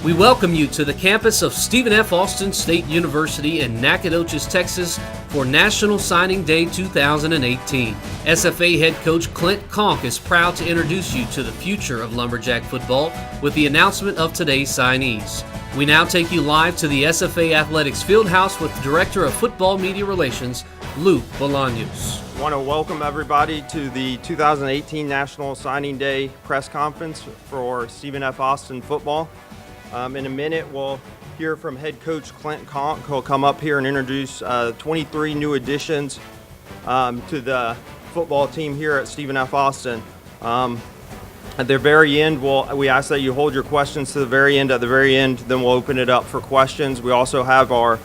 We welcome you to the campus of Stephen F. Austin State University in Nacogdoches, Texas for National Signing Day 2018. SFA head coach Clint Conque is proud to introduce you to the future of Lumberjack football with the announcement of today's signees. We now take you live to the SFA Athletics Fieldhouse with Director of Football Media Relations, Luke Bolaños. I want to welcome everybody to the 2018 National Signing Day press conference for Stephen F. Austin football. In a minute, we'll hear from head coach Clint Conque, who'll come up here and introduce 23 new additions to the football team here at Stephen F. Austin. At the very end, we ask that you hold your questions to the very end. At the very end, then we'll open it up for questions. We also have our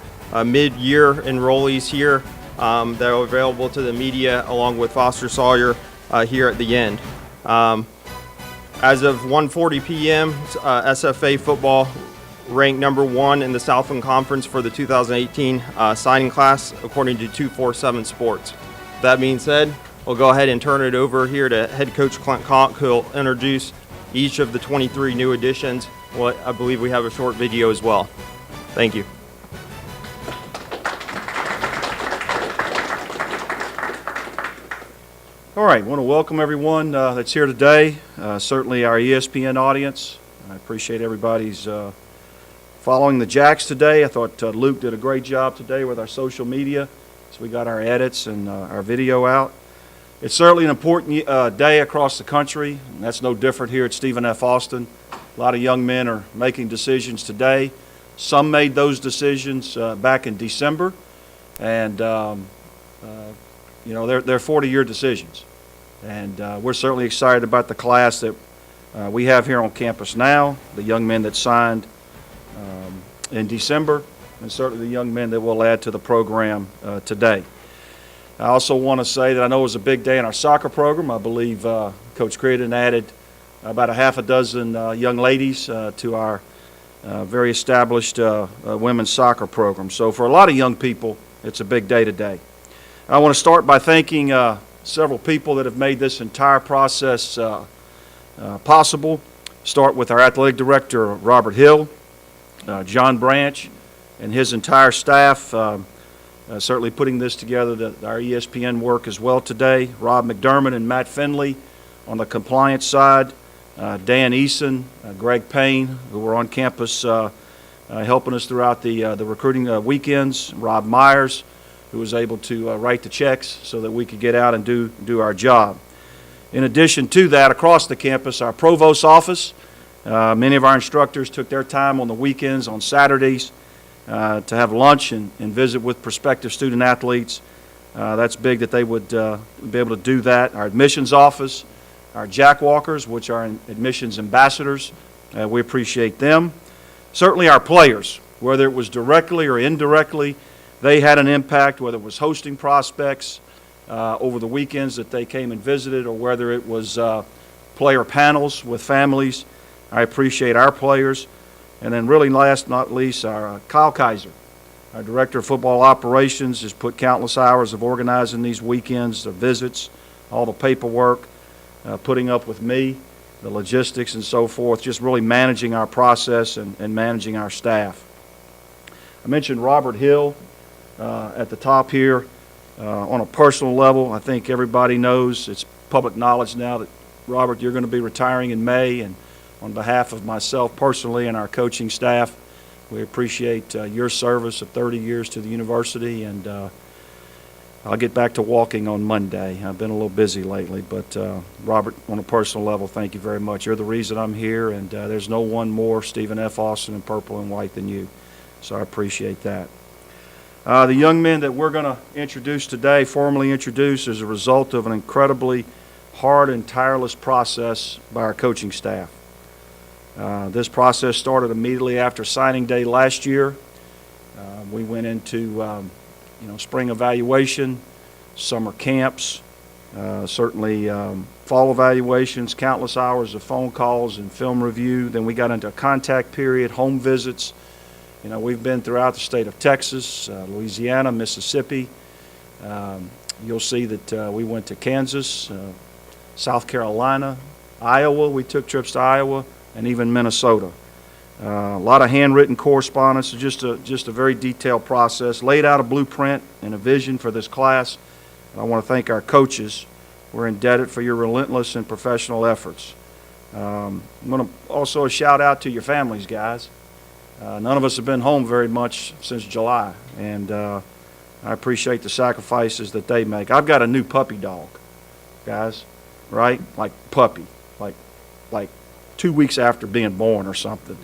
mid-year enrollees here that are available to the media, along with Foster Sawyer here at the end. As of 1:40 p.m., SFA football ranked number 1 in the Southland Conference for the 2018 signing class, according to 247 Sports. That being said, we'll go ahead and turn it over here to head coach Clint Conque, who will introduce each of the 23 new additions. Well, I believe we have a short video as well. Thank you. All right, I want to welcome everyone that's here today, certainly our ESPN audience. I appreciate everybody's following the Jacks today. I thought Luke did a great job today with our social media, so we got our edits and our video out. It's certainly an important day across the country, and that's no different here at Stephen F. Austin. A lot of young men are making decisions today. Some made those decisions back in December, and they're 40-year decisions. And we're certainly excited about the class that we have here on campus now, the young men that signed in December, and certainly the young men that we'll add to the program today. I also want to say that I know it was a big day in our soccer program. I believe Coach Crittenden added about a half a dozen young ladies to our very established women's soccer program. So for a lot of young people, it's a big day today. I want to start by thanking several people that have made this entire process possible. Start with our athletic director, Robert Hill, John Branch, and his entire staff, certainly putting this together, our ESPN work as well today. Rob McDermott and Matt Finley on the compliance side, Dan Eason, Greg Payne, who were on campus helping us throughout the recruiting weekends, Rob Myers, who was able to write the checks so that we could get out and do our job. In addition to that, across the campus, our provost's office, many of our instructors took their time on the weekends, on Saturdays, to have lunch and visit with prospective student athletes. That's big that they would be able to do that. Our admissions office, our jackwalkers, which are admissions ambassadors, we appreciate them. Certainly our players, whether it was directly or indirectly, they had an impact, whether it was hosting prospects over the weekends that they came and visited, or whether it was player panels with families. I appreciate our players. And then really last but not least, our Kyle Kaiser, our Director of Football Operations, has put countless hours of organizing these weekends, the visits, all the paperwork, putting up with me, the logistics and so forth, just really managing our process and managing our staff. I mentioned Robert Hill at the top here. On a personal level, I think everybody knows, it's public knowledge now that, Robert, you're going to be retiring in May, and on behalf of myself personally and our coaching staff, we appreciate your service of 30 years to the university, and I'll get back to walking on Monday. I've been a little busy lately, but Robert, on a personal level, thank you very much. You're the reason I'm here, and there's no one more Stephen F. Austin in purple and white than you, so I appreciate that. The young men that we're going to introduce today, formally introduce, as a result of an incredibly hard and tireless process by our coaching staff. This process started immediately after signing day last year. We went into spring evaluation, summer camps, certainly fall evaluations, countless hours of phone calls and film review. Then we got into a contact period, home visits. We've been throughout the state of Texas, Louisiana, Mississippi. You'll see that we went to Kansas, South Carolina, Iowa. We took trips to Iowa, and even Minnesota. A lot of handwritten correspondence, just a very detailed process. Laid out a blueprint and a vision for this class. And I want to thank our coaches. We're indebted for your relentless and professional efforts. I'm going to also a shout out to your families, guys. None of us have been home very much since July, and I appreciate the sacrifices that they make. I've got a new puppy dog, guys, right? Like puppy, like 2 weeks after being born or something.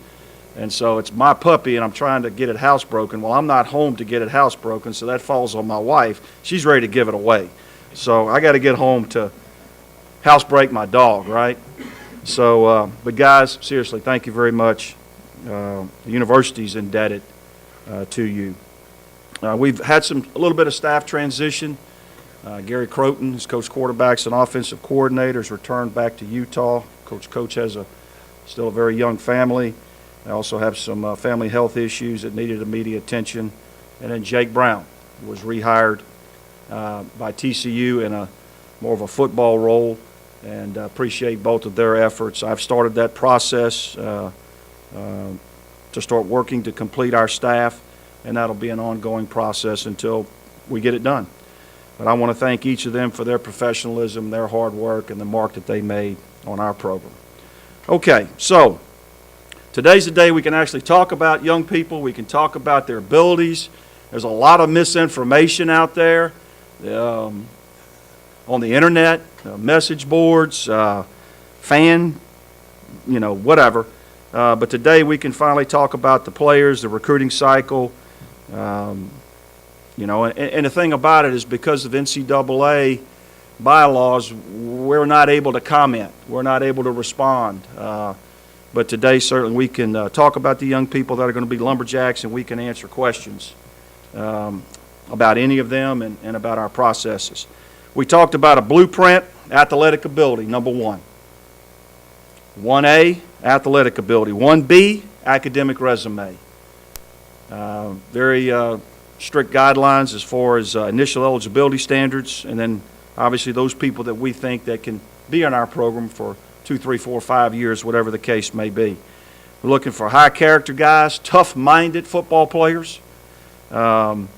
And so it's my puppy, and I'm trying to get it housebroken. Well, I'm not home to get it housebroken, so that falls on my wife. She's ready to give it away. So I got to get home to housebreak my dog, right? So, but guys, seriously, thank you very much. The university's indebted to you. We've had a little bit of staff transition. Gary Croton, who's coached quarterbacks and offensive coordinators, returned back to Utah. Coach has still a very young family. I also have some family health issues that needed immediate attention. And then Jake Brown was rehired by TCU in more of a football role, and appreciate both of their efforts. I've started that process to start working to complete our staff, and that'll be an ongoing process until we get it done. But I want to thank each of them for their professionalism, their hard work, and the mark that they made on our program. Okay, so today's the day we can actually talk about young people. We can talk about their abilities. There's a lot of misinformation out there on the internet, message boards, whatever. But today we can finally talk about the players, the recruiting cycle. And the thing about it is, because of NCAA bylaws, we're not able to comment. We're not able to respond. But today, certainly, we can talk about the young people that are going to be lumberjacks, and we can answer questions about any of them and about our processes. We talked about a blueprint, athletic ability, number one. 1A, athletic ability. 1B, academic resume. Very strict guidelines as far as initial eligibility standards, and then obviously those people that we think that can be in our program for 2, 3, 4, 5 years, whatever the case may be. We're looking for high character guys, tough-minded football players. And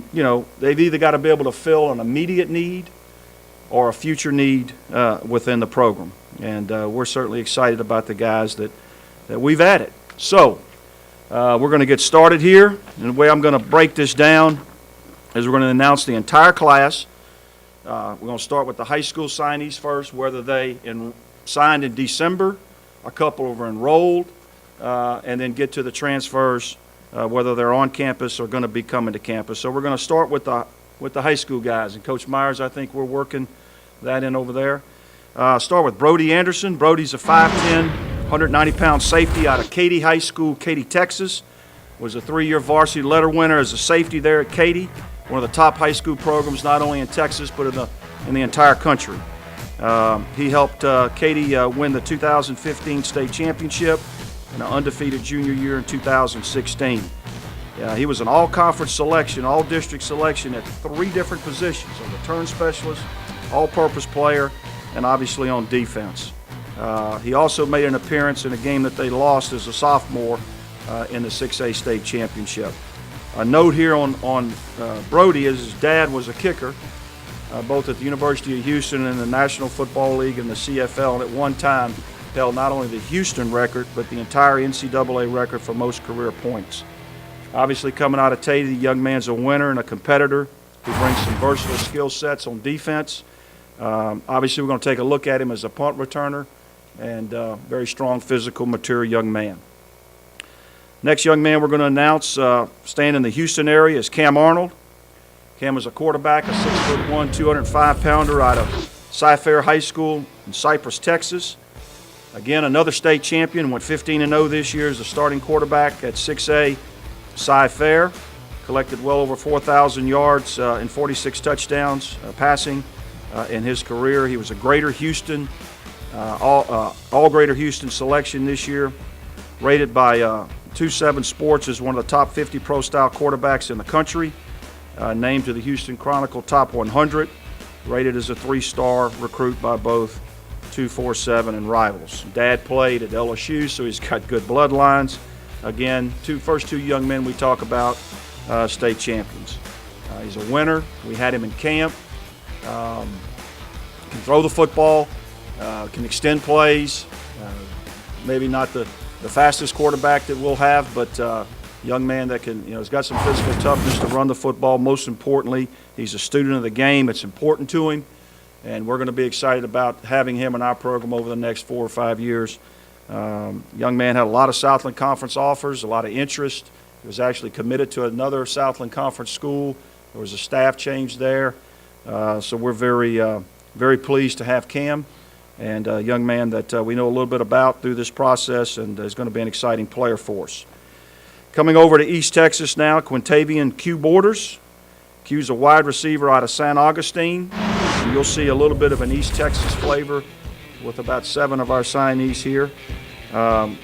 they've either got to be able to fill an immediate need or a future need within the program. And we're certainly excited about the guys that we've added. So we're going to get started here. And the way I'm going to break this down is we're going to announce the entire class. We're going to start with the high school signees first, whether they signed in December, a couple are enrolled, and then get to the transfers, whether they're on campus or going to be coming to campus. So we're going to start with the high school guys. And Coach Myers, I think we're working that in over there. Start with Brody Anderson. Brody's a 5'10", 190-pound safety out of Katy High School, Katy, Texas. Was a 3-year varsity letter winner as a safety there at Katy, one of the top high school programs not only in Texas but in the entire country. He helped Katy win the 2015 state championship and an undefeated junior year in 2016. He was an all-conference selection, all-district selection at 3 different positions: a return specialist, all-purpose player, and obviously on defense. He also made an appearance in a game that they lost as a sophomore in the 6A state championship. A note here on Brody is his dad was a kicker, both at the University of Houston and the National Football League and the CFL, and at one time held not only the Houston record but the entire NCAA record for most career points. Obviously, coming out of Katy, the young man's a winner and a competitor who brings some versatile skill sets on defense. Obviously, we're going to take a look at him as a punt returner and very strong, physical, mature young man. Next young man we're going to announce, staying in the Houston area, is Cam Arnold. Cam is a quarterback, a 6'1", 205-pounder out of Cy-Fair High School in Cypress, Texas. Again, another state champion, went 15-0 this year as a starting quarterback at 6A Cy-Fair. Collected well over 4,000 yards and 46 touchdowns passing in his career. He was a Greater Houston, all Greater Houston selection this year. Rated by 27 Sports as one of the top 50 pro-style quarterbacks in the country. Named to the Houston Chronicle Top 100. Rated as a 3-star recruit by both 247 and rivals. Dad played at LSU, so he's got good bloodlines. Again, first two young men we talk about, state champions. He's a winner. We had him in camp. Can throw the football, can extend plays. Maybe not the fastest quarterback that we'll have, but young man that can, has got some physical toughness to run the football. Most importantly, he's a student of the game. It's important to him, and we're going to be excited about having him in our program over the next 4 or 5 years. Young man had a lot of Southland Conference offers, a lot of interest. He was actually committed to another Southland Conference school. There was a staff change there. So we're very pleased to have Cam, and a young man that we know a little bit about through this process, and is going to be an exciting player for us. Coming over to East Texas now, Quintavian Q Borders. Q's a wide receiver out of San Augustine. And you'll see a little bit of an East Texas flavor with about 7 of our signees here.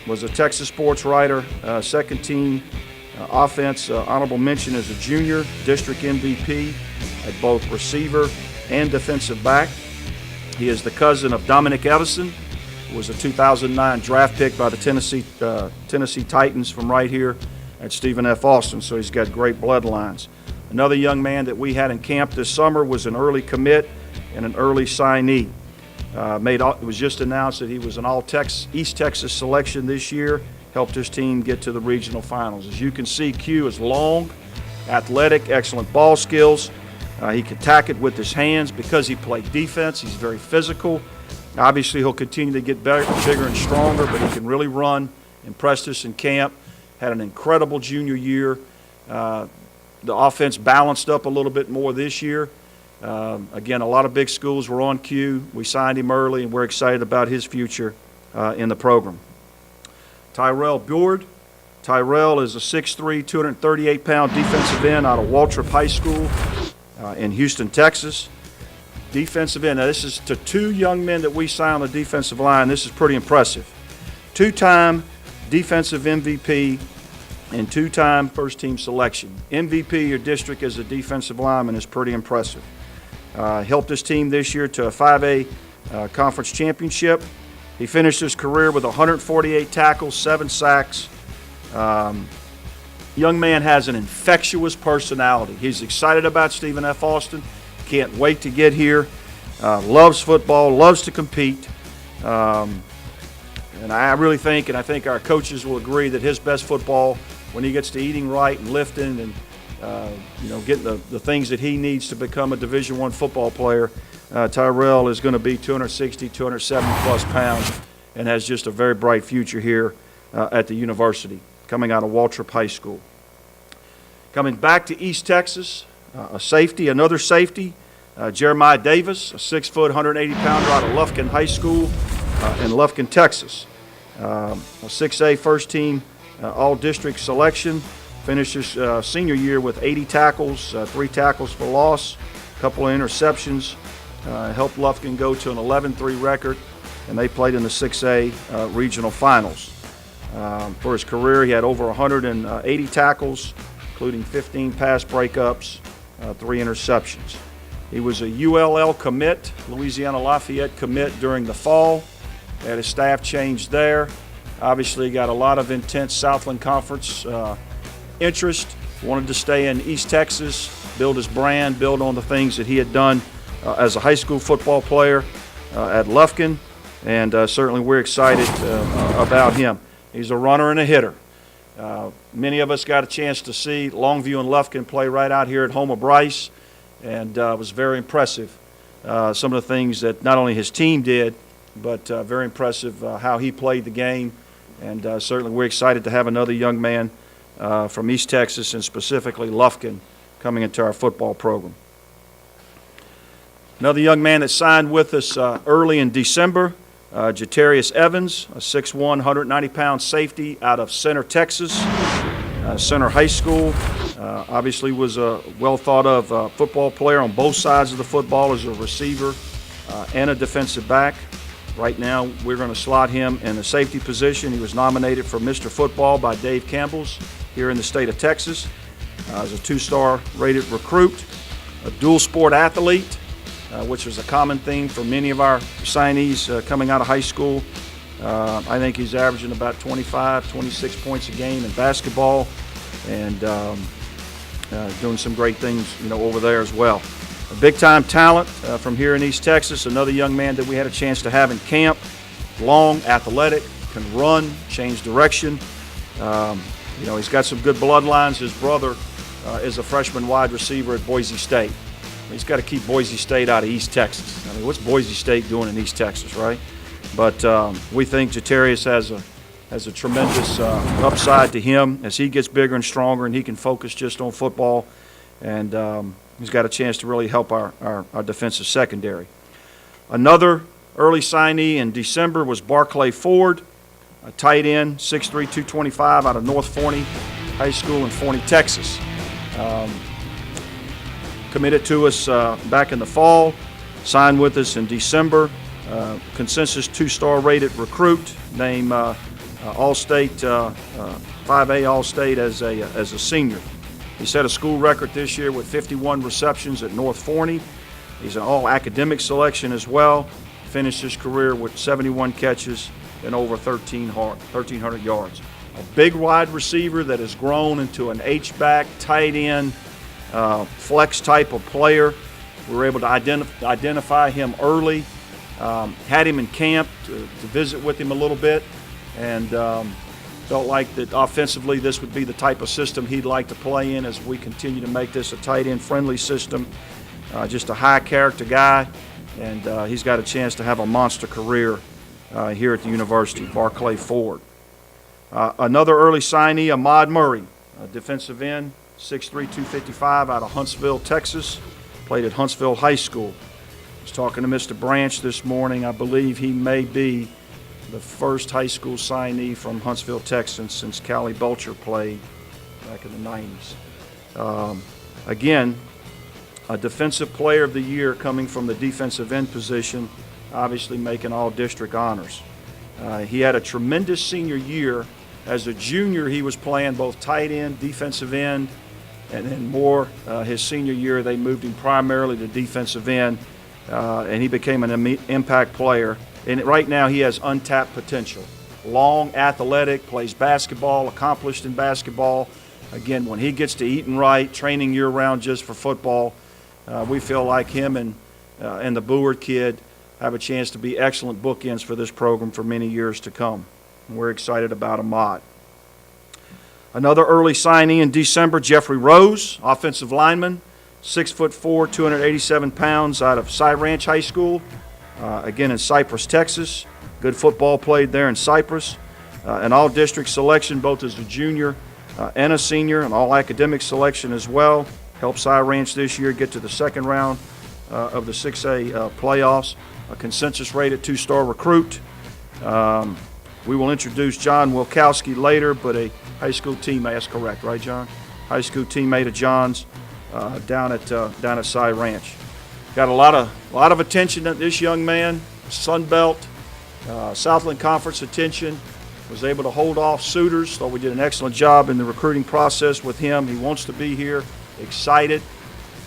Was a Texas sports writer, second team offense, honorable mention as a junior, district MVP at both receiver and defensive back. He is the cousin of Dominic Edison, who was a 2009 draft pick by the Tennessee Titans from right here at Stephen F. Austin, so he's got great bloodlines. Another young man that we had in camp this summer was an early commit and an early signee. It was just announced that he was an East Texas selection this year, helped his team get to the regional finals. As you can see, Q is long, athletic, excellent ball skills. He can tack it with his hands because he played defense. He's very physical. Obviously, he'll continue to get better, bigger and stronger, but he can really run. Impressed us in camp. Had an incredible junior year. The offense balanced up a little bit more this year. Again, a lot of big schools were on Q. We signed him early, and we're excited about his future in the program. Tyrell Beard. Tyrell is a 6'3", 238-pound defensive end out of Waltrip High School in Houston, Texas. Defensive end. Now, this is to 2 young men that we signed on the defensive line. This is pretty impressive. 2-time defensive MVP and 2-time first-team selection. MVP your district as a defensive lineman is pretty impressive. Helped his team this year to a 5A conference championship. He finished his career with 148 tackles, 7 sacks. Young man has an infectious personality. He's excited about Stephen F. Austin. Can't wait to get here. Loves football, loves to compete. And I really think, and I think our coaches will agree, that his best football, when he gets to eating right and lifting and getting the things that he needs to become a Division I football player, Tyrell is going to be 260, 270-plus pounds and has just a very bright future here at the university, coming out of Waltrip High School. Coming back to East Texas, another safety, Jeremiah Davis, a 6-foot, 180-pounder out of Lufkin High School in Lufkin, Texas. A 6A first-team all-district selection. Finished his senior year with 80 tackles, 3 tackles for loss, a couple of interceptions. Helped Lufkin go to an 11-3 record, and they played in the 6A regional finals. For his career, he had over 180 tackles, including 15 pass breakups, 3 interceptions. He was a ULL commit, Louisiana Lafayette commit during the fall. Had his staff changed there. Obviously got a lot of intense Southland Conference interest. Wanted to stay in East Texas, build his brand, build on the things that he had done as a high school football player at Lufkin. And certainly we're excited about him. He's a runner and a hitter. Many of us got a chance to see Longview and Lufkin play right out here at home of Bryce, and it was very impressive. Some of the things that not only his team did, but very impressive how he played the game. And certainly we're excited to have another young man from East Texas, and specifically Lufkin, coming into our football program. Another young man that signed with us early in December, Jatarius Evans, a 6'1", 190-pound safety out of Center, Texas, Center High School. Obviously was a well-thought-of football player on both sides of the football as a receiver and a defensive back. Right now, we're going to slot him in the safety position. He was nominated for Mr. Football by Dave Campbell's here in the state of Texas. As a 2-star rated recruit, a dual sport athlete, which was a common theme for many of our signees coming out of high school. I think he's averaging about 25, 26 points a game in basketball, and doing some great things, over there as well. A big-time talent from here in East Texas. Another young man that we had a chance to have in camp. Long, athletic, can run, change direction. He's got some good bloodlines. His brother is a freshman wide receiver at Boise State. He's got to keep Boise State out of East Texas. I mean, what's Boise State doing in East Texas, right? But we think Jatarius has a tremendous upside to him as he gets bigger and stronger, and he can focus just on football. And he's got a chance to really help our defensive secondary. Another early signee in December was Barclay Ford, a tight end, 6'3", 225, out of North Forney High School in Forney, Texas. Committed to us back in the fall, signed with us in December. Consensus 2-star rated recruit, named All-State, 5A All-State as a senior. He set a school record this year with 51 receptions at North Forney. He's an all-academic selection as well. Finished his career with 71 catches and over 1,300 yards. A big wide receiver that has grown into an H-back, tight end, flex type of player. We were able to identify him early. Had him in camp to visit with him a little bit, and felt like that offensively this would be the type of system he'd like to play in as we continue to make this a tight end friendly system. Just a high character guy, and he's got a chance to have a monster career here at the university. Barclay Ford. Another early signee, Ahmad Murray, a defensive end, 6'3", 255, out of Huntsville, Texas. Played at Huntsville High School. I was talking to Mr. Branch this morning. I believe he may be the first high school signee from Huntsville, Texas, since Callie Belcher played back in the 90s. Again, a defensive player of the year coming from the defensive end position, obviously making all district honors. He had a tremendous senior year. As a junior, he was playing both tight end, defensive end, and then more his senior year, they moved him primarily to defensive end, and he became an impact player. And right now, he has untapped potential. Long, athletic, plays basketball, accomplished in basketball. Again, when he gets to eating right, training year-round just for football, we feel like him and the Board kid have a chance to be excellent bookends for this program for many years to come. And we're excited about Ahmad. Another early signee in December, Jeffrey Rose, offensive lineman, 6'4", 287 pounds, out of Cy Ranch High School, again in Cypress, Texas. Good football played there in Cypress. An all-district selection both as a junior and a senior, an all-academic selection as well. Helped Cy Ranch this year get to the second round of the 6A playoffs. A consensus-rated 2-star recruit. We will introduce John Wilkowski later, but a high school teammate. That's correct, right, John? High school teammate of John's down at Cy Ranch. Got a lot of attention at this young man. Sun Belt, Southland Conference attention. Was able to hold off suitors. Thought we did an excellent job in the recruiting process with him. He wants to be here. Excited.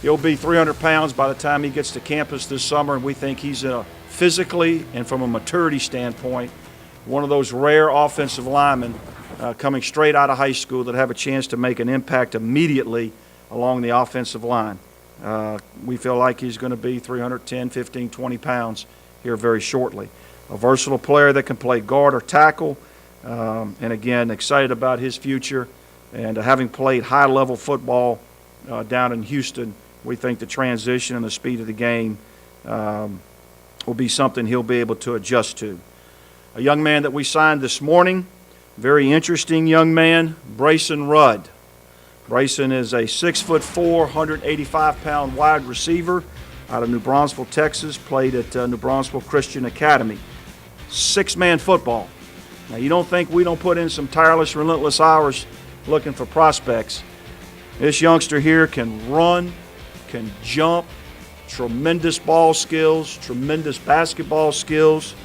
He'll be 300 pounds by the time he gets to campus this summer, and we think he's physically and from a maturity standpoint one of those rare offensive linemen coming straight out of high school that have a chance to make an impact immediately along the offensive line. We feel like he's going to be 310, 15, 20 pounds here very shortly. A versatile player that can play guard or tackle, and again, excited about his future. And having played high-level football down in Houston, we think the transition and the speed of the game will be something he'll be able to adjust to. A young man that we signed this morning, very interesting young man, Brayson Rudd. Brayson is a 6'4", 185-pound wide receiver out of New Braunfels, Texas, played at New Braunfels Christian Academy. 6-man football. Now, you don't think we don't put in some tireless, relentless hours looking for prospects. This youngster here can run, can jump, tremendous ball skills, tremendous basketball skills.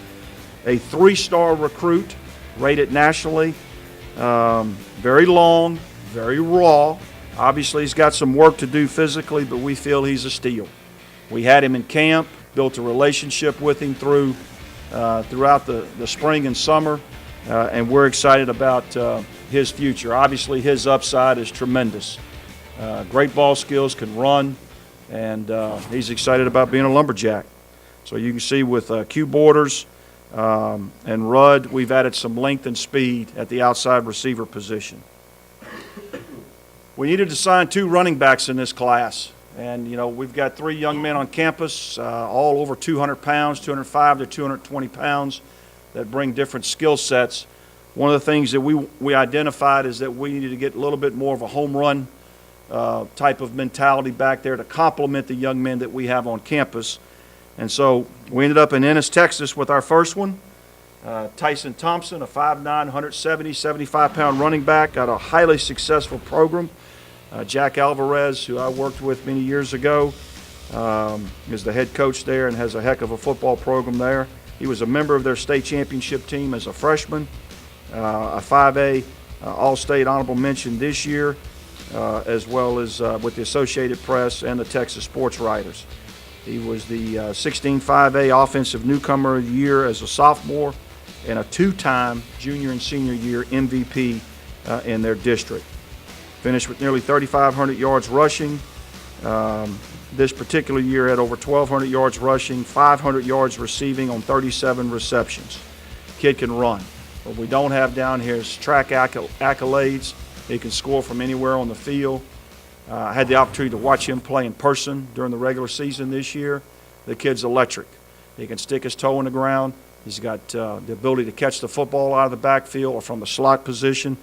A 3-star recruit, rated nationally. Very long, very raw. Obviously, he's got some work to do physically, but we feel he's a steal. We had him in camp, built a relationship with him throughout the spring and summer, and we're excited about his future. Obviously, his upside is tremendous. Great ball skills, can run, and he's excited about being a lumberjack. So you can see with Q Borders and Rudd, we've added some length and speed at the outside receiver position. We needed to sign 2 running backs in this class. And, you know, we've got 3 young men on campus, all over 200 pounds, 205 to 220 pounds, that bring different skill sets. One of the things that we identified is that we needed to get a little bit more of a home run type of mentality back there to complement the young men that we have on campus. And so we ended up in Ennis, Texas with our first one. Tyson Thompson, a 5'9", 170, 75-pound running back, got a highly successful program. Jack Alvarez, who I worked with many years ago, is the head coach there and has a heck of a football program there. He was a member of their state championship team as a freshman, a 5A All-State honorable mention this year, as well as with the Associated Press and the Texas Sports Writers. He was the 16 5A Offensive Newcomer of the Year as a sophomore and a 2-time junior and senior year MVP in their district. Finished with nearly 3,500 yards rushing. This particular year had over 1,200 yards rushing, 500 yards receiving on 37 receptions. Kid can run. What we don't have down here is track accolades. He can score from anywhere on the field. I had the opportunity to watch him play in person during the regular season this year. The kid's electric. He can stick his toe in the ground. He's got the ability to catch the football out of the backfield or from the slot position.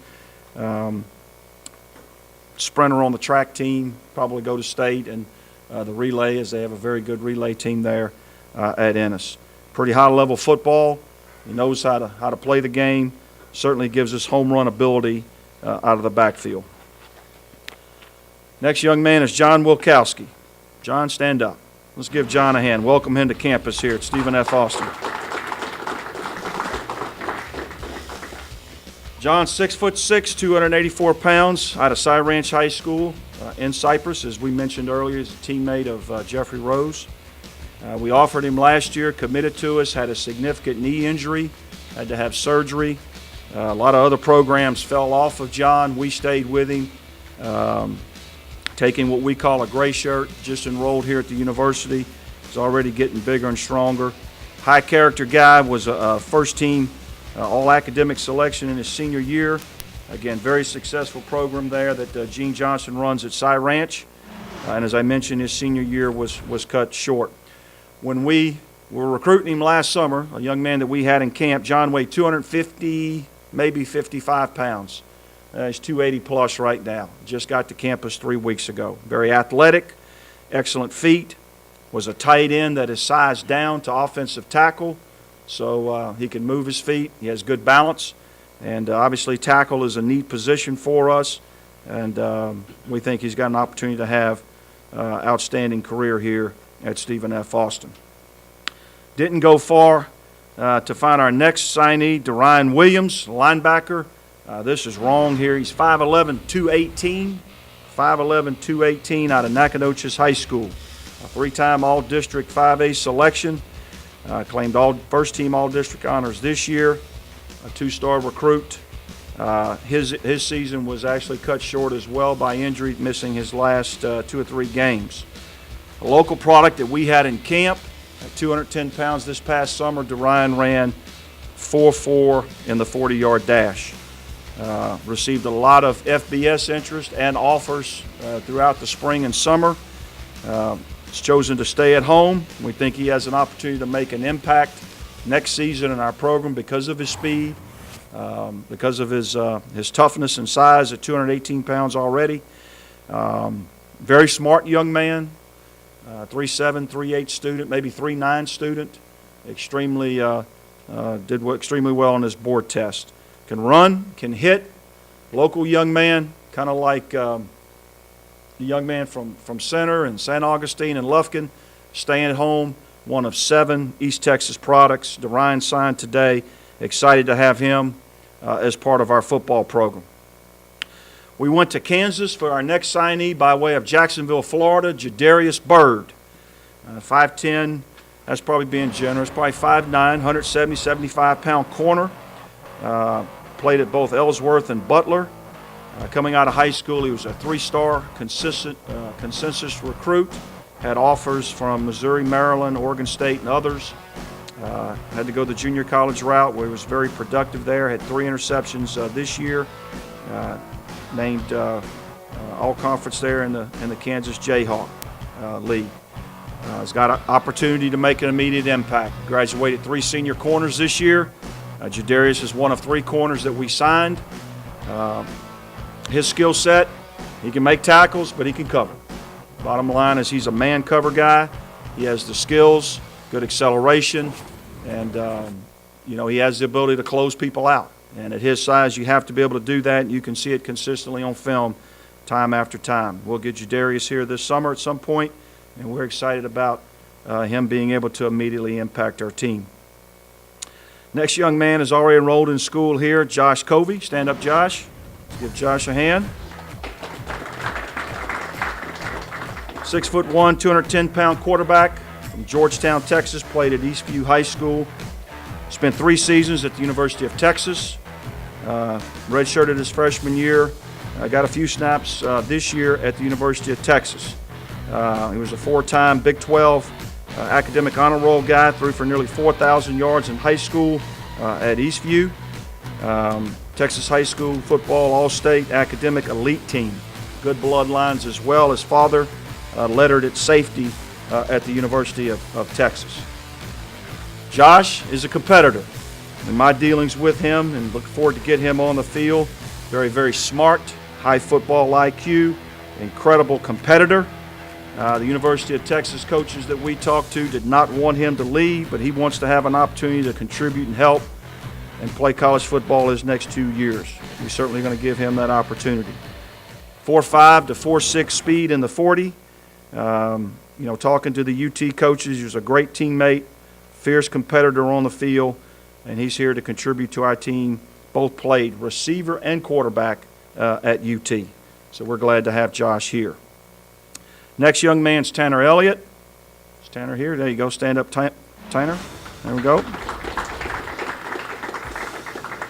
Sprinter on the track team, probably go to state, and the relay, as they have a very good relay team there at Ennis. Pretty high-level football. He knows how to play the game. Certainly gives us home run ability out of the backfield. Next young man is John Wilkowski. John, stand up. Let's give John a hand. Welcome him to campus here at Stephen F. Austin. John's 6'6", 284 pounds, out of Cy Ranch High School in Cypress. As we mentioned earlier, he's a teammate of Jeffrey Rose. We offered him last year, committed to us, had a significant knee injury, had to have surgery. A lot of other programs fell off of John. We stayed with him, taking what we call a gray shirt, just enrolled here at the university. He's already getting bigger and stronger. High character guy, was a first team all-academic selection in his senior year. Again, very successful program there that Gene Johnson runs at Cy Ranch. And as I mentioned, his senior year was cut short. When we were recruiting him last summer, a young man that we had in camp, John weighed 250, maybe 55 pounds. He's 280 plus right now. Just got to campus 3 weeks ago. Very athletic, excellent feet. Was a tight end that is sized down to offensive tackle. So he can move his feet. He has good balance. And obviously tackle is a neat position for us. And we think he's got an opportunity to have outstanding career here at Stephen F. Austin. Didn't go far to find our next signee, Darian Williams, linebacker. This is wrong here. He's 5'11", 218. 5'11", 218 out of Nacogdoches High School. A 3-time All-District 5A selection. Claimed first-team All-District honors this year, a 2-star recruit. His season was actually cut short as well by injury, missing his last 2 or 3 games. A local product that we had in camp, at 210 pounds this past summer, Darian ran 4.4 in the 40-yard dash. Received a lot of FBS interest and offers throughout the spring and summer. He's chosen to stay at home. We think he has an opportunity to make an impact next season in our program because of his speed, because of his toughness and size at 218 pounds already. Very smart young man, 3.7, 3.8 student, maybe 3.9 student. Extremely did extremely well on his board test. Can run, can hit. Local young man, kind of like the young man from Center and St. Augustine and Lufkin, staying at home, one of 7 East Texas products. Darian signed today. Excited to have him as part of our football program. We went to Kansas for our next signee by way of Jacksonville, Florida, Jadarius Bird. 5'10", that's probably being generous, probably 5'9", 170, 75-pound corner. Played at both Ellsworth and Butler. Coming out of high school, he was a 3-star consensus recruit. Had offers from Missouri, Maryland, Oregon State, and others. Had to go the junior college route, where he was very productive there. Had 3 interceptions this year. Named all-conference there in the Kansas Jayhawk League. He's got an opportunity to make an immediate impact. Graduated 3 senior corners this year. Jadarius is one of 3 corners that we signed. His skill set, he can make tackles, but he can cover. Bottom line is he's a man cover guy. He has the skills, good acceleration, and he has the ability to close people out. And at his size, you have to be able to do that, and you can see it consistently on film time after time. We'll get Jadarius here this summer at some point, and we're excited about him being able to immediately impact our team. Next young man is already enrolled in school here, Josh Covey. Stand up, Josh. Give Josh a hand. 6'1", 210-pound quarterback from Georgetown, Texas. Played at Eastview High School. Spent 3 seasons at the University of Texas. Redshirted his freshman year. Got a few snaps this year at the University of Texas. He was a 4-time Big 12 academic honor roll guy. Threw for nearly 4,000 yards in high school at Eastview. Texas high school football all-state academic elite team. Good bloodlines as well. His father lettered at safety at the University of Texas. Josh is a competitor. In my dealings with him, and look forward to get him on the field. Very, very smart, high football IQ, incredible competitor. The University of Texas coaches that we talked to did not want him to leave, but he wants to have an opportunity to contribute and help and play college football his next 2 years. We're certainly going to give him that opportunity. 4.5 to 4.6 speed in the 40. Talking to the UT coaches, he was a great teammate, fierce competitor on the field, and he's here to contribute to our team. Both played receiver and quarterback at UT. So we're glad to have Josh here. Next young man's Tanner Elliott. Is Tanner here? There you go. Stand up, Tanner. There we go.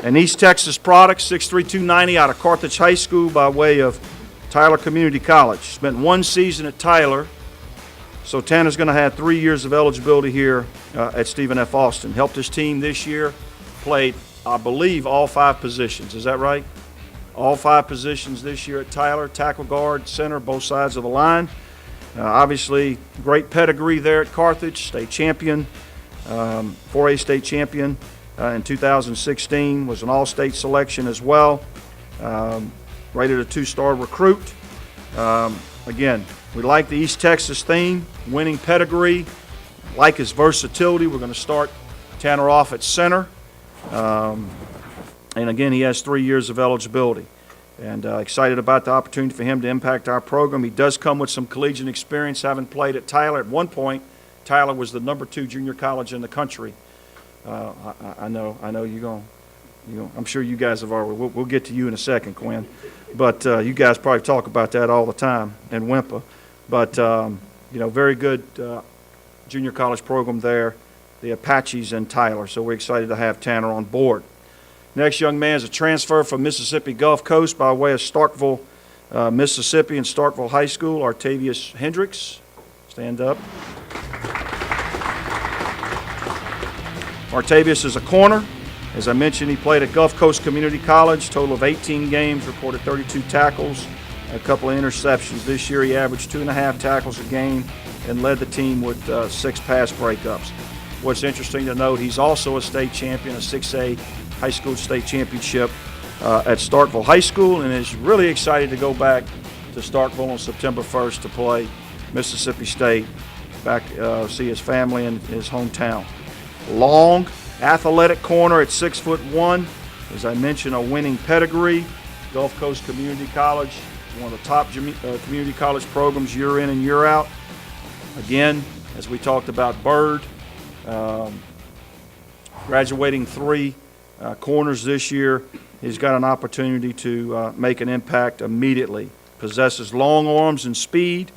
An East Texas product, 6'3", 290 out of Carthage High School by way of Tyler Community College. Spent 1 season at Tyler. So Tanner's going to have 3 years of eligibility here at Stephen F. Austin. Helped his team this year. Played, I believe, all 5 positions. Is that right? All 5 positions this year at Tyler. Tackle, guard, center, both sides of the line. Obviously, great pedigree there at Carthage. State champion, 4A state champion in 2016. Was an all-state selection as well. Rated a 2-star recruit. Again, we like the East Texas theme, winning pedigree, like his versatility. We're going to start Tanner off at center. And again, he has 3 years of eligibility. And excited about the opportunity for him to impact our program. He does come with some collegiate experience, having played at Tyler. At one point, Tyler was the number 2 junior college in the country. I know you're going. I'm sure you guys have already. We'll get to you in a second, Quinn. But you guys probably talk about that all the time in Wimpa. But very good junior college program there, the Apaches in Tyler. So we're excited to have Tanner on board. Next young man is a transfer from Mississippi Gulf Coast by way of Starkville, Mississippi, and Starkville High School, Artavius Hendricks. Stand up. Artavius is a corner. As I mentioned, he played at Gulf Coast Community College, total of 18 games, recorded 32 tackles, a couple of interceptions. This year he averaged 2.5 tackles a game and led the team with 6 pass breakups. What's interesting to note, he's also a state champion, a 6A high school state championship at Starkville High School, and is really excited to go back to Starkville on September 1st to play Mississippi State, back see his family in his hometown. Long, athletic corner at 6'1". As I mentioned, a winning pedigree. Gulf Coast Community College, one of the top community college programs year in and year out. Again, as we talked about Bird, graduating 3 corners this year. He's got an opportunity to make an impact immediately. Possesses long arms and speed,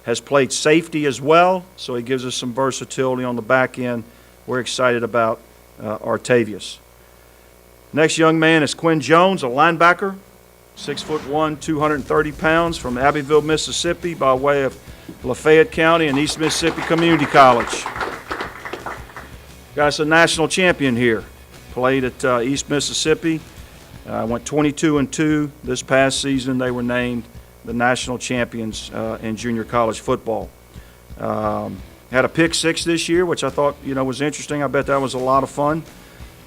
has played safety as well, so he gives us some versatility on the back end. We're excited about Artavius. Next young man is Quinn Jones, a linebacker, 6'1", 230 pounds, from Abbeville, Mississippi, by way of Lafayette County and East Mississippi Community College. Got us a national champion here. Played at East Mississippi. Went 22-2 this past season. They were named the national champions in junior college football. Had a pick six this year, which I thought was interesting. I bet that was a lot of fun.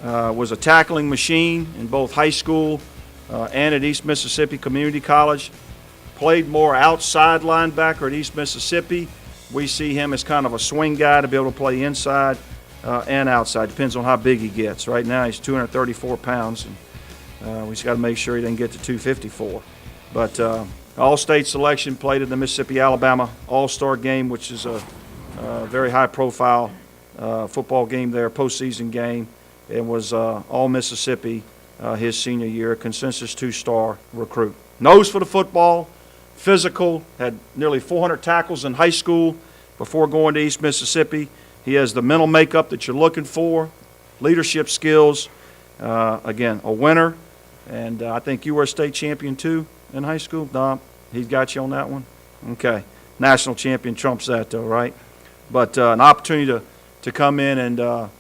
Was a tackling machine in both high school and at East Mississippi Community College. Played more outside linebacker at East Mississippi. We see him as kind of a swing guy to be able to play inside and outside. Depends on how big he gets. Right now he's 234 pounds, and we just got to make sure he doesn't get to 254. But all-state selection, played in the Mississippi-Alabama All-Star game, which is a very high-profile football game there, postseason game. It was All-Mississippi his senior year, consensus two-star recruit. Nose for the football, physical, had nearly 400 tackles in high school before going to East Mississippi. He has the mental makeup that you're looking for, leadership skills, again, a winner. And I think you were a state champion too in high school. Dom, he's got you on that one? Okay. National champion trumps that though, right? But an opportunity to come in and